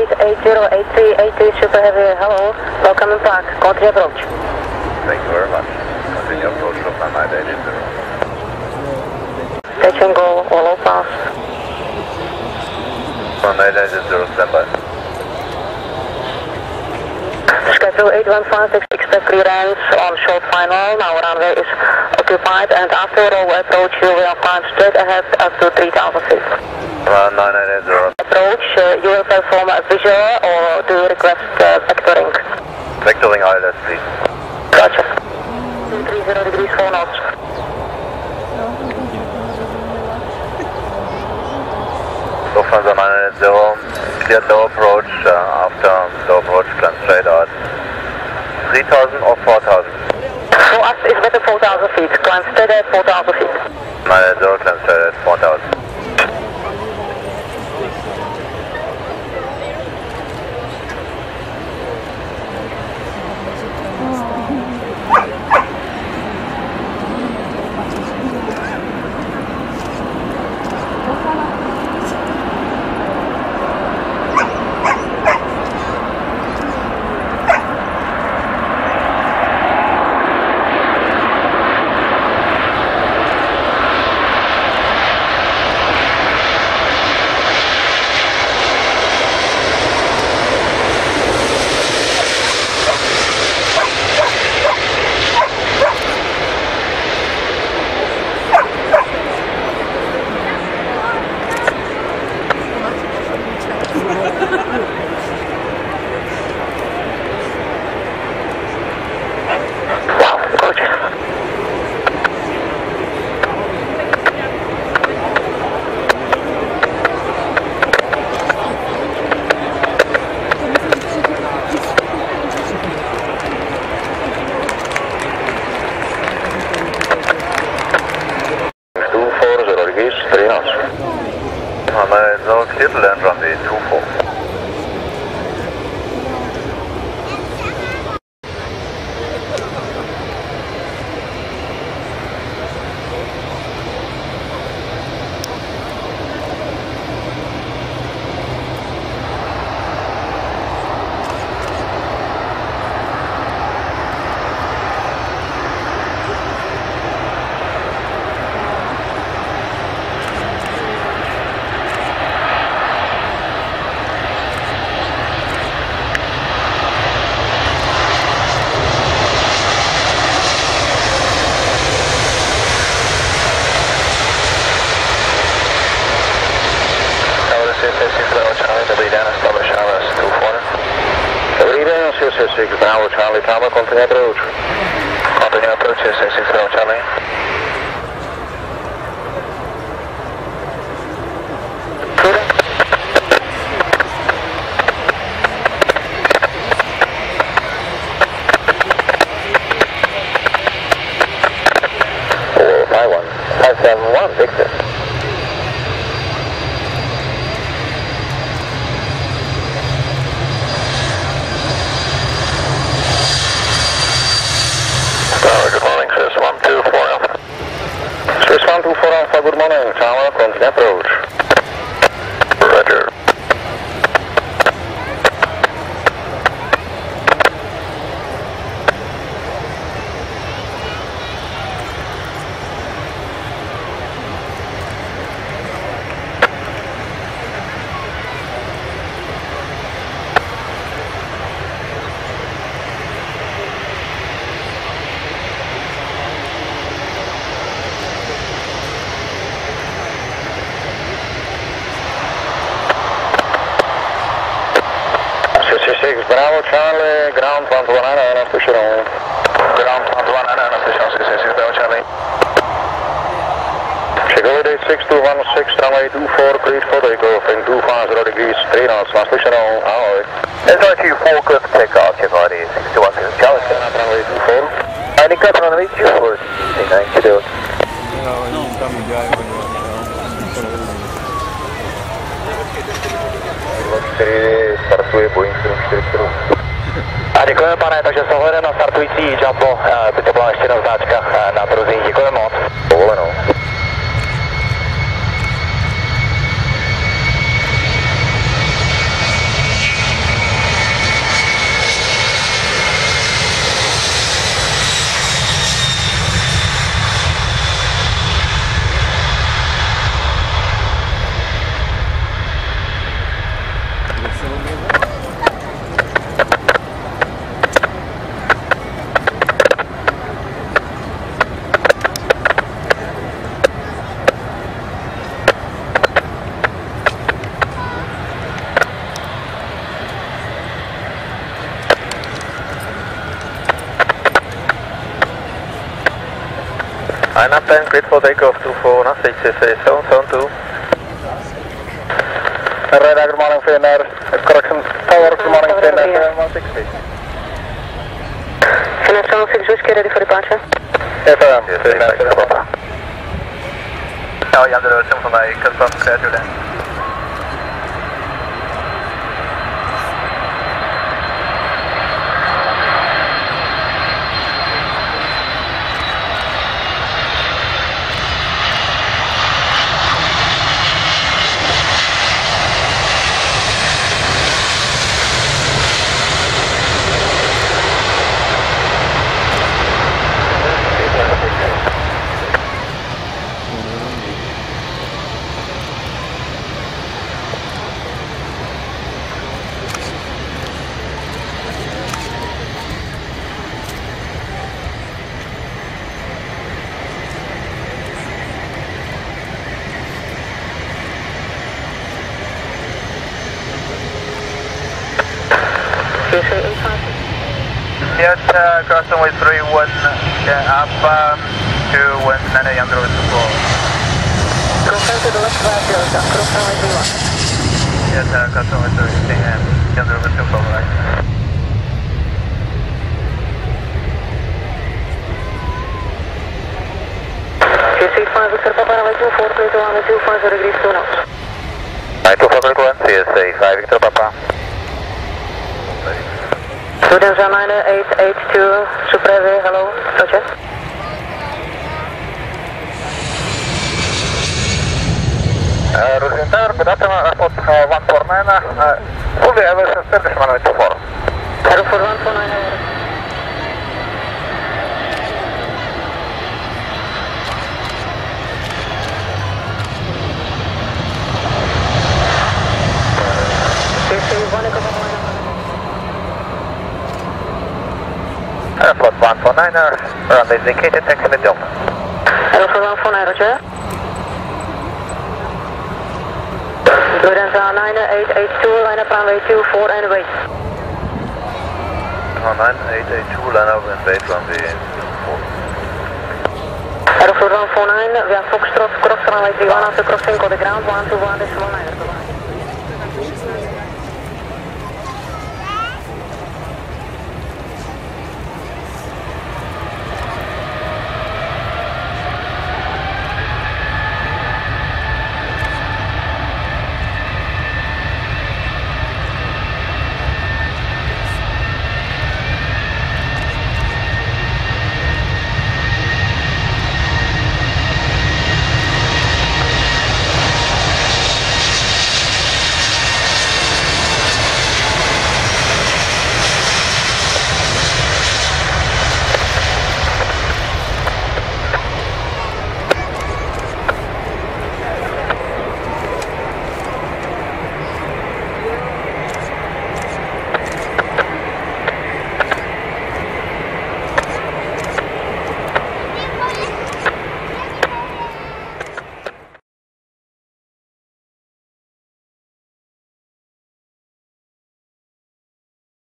A380, A380 Super Heavy, hello, welcome in Prague, continue approach. Thank you very much. Continue approach Lufthansa 880. Touch and go, or low pass. Lufthansa 880, standby. Schedule 8156, expect clearance on short final, now runway is occupied, and after row approach you will climb straight ahead up to 3000 feet. 9880. Approach, you will perform a visual or do you request vectoring? Vectoring ILS, please. Gotcha. 230 degrees 4 knots. Lufthansa 980, cleared low approach, after low approach, climb straight out. 3000 or 4000? For us it's better 4000 feet, climb straight at 4000 feet. 980, climb straight at 4000. Clear to land runway 24. Bravo Charlie, Tower, continue approach. Continue approach, 660 Charlie. Four, 51, 571, Victor. Good morning, Swiss 124 Alpha. Swiss 124 Alpha, good morning. Tower, continue approach. Roger. Bravo Charlie, ground 119 official. Ground 119 official, 666 Bravo Charlie. Chicago 6216, runway 24, cleared for takeoff in 250 degrees, 3 knots, official, ahoy. SR24, good takeoff, Chicago 6216, Charlie. Runway 24. Indicat runway 24, 392. Startuje Boeing 747. A děkujeme, pane, takže s ohledem na startující jumbo by to byla ještě jedna značka na Prague-Ruzyne. Děkujeme moc. Povolenou. I'm up 10, cleared for takeoff 24, now stage 772. Radar, good morning, VNR. Correction, tower, good morning, VNR, 716. VNR 716, whiskey, ready for departure? FM, yes, VNR, Papa. Ja, Jan de Roos, van mij, confirm, clear to land. Yes, crossing with 31, up to 19 Jan de Roos to 4. Crossing to the left 5 Delta, crossing with 31. Yes, crossing with 31, Jan de Roos to 4, right. CSA5 Victor Papa, runway 24, clear to runway 250 degrees 2 knots. Right, 251, CSA5 Victor Papa. Lufthansa 9882, Super Heavy, hello, Roger. Ruzyne Tower, good afternoon, airport 149, fully aviation service runway 24. Airport 149. Airport 149, runway indicated, taxi with Delta. Airport 149, Roger. Lufthansa 9882, line up runway 24 and wait. 9882, line up and wait runway 24. Airport 149, we have Foxtrot, cross runway 31 after crossing, code ground 121.9.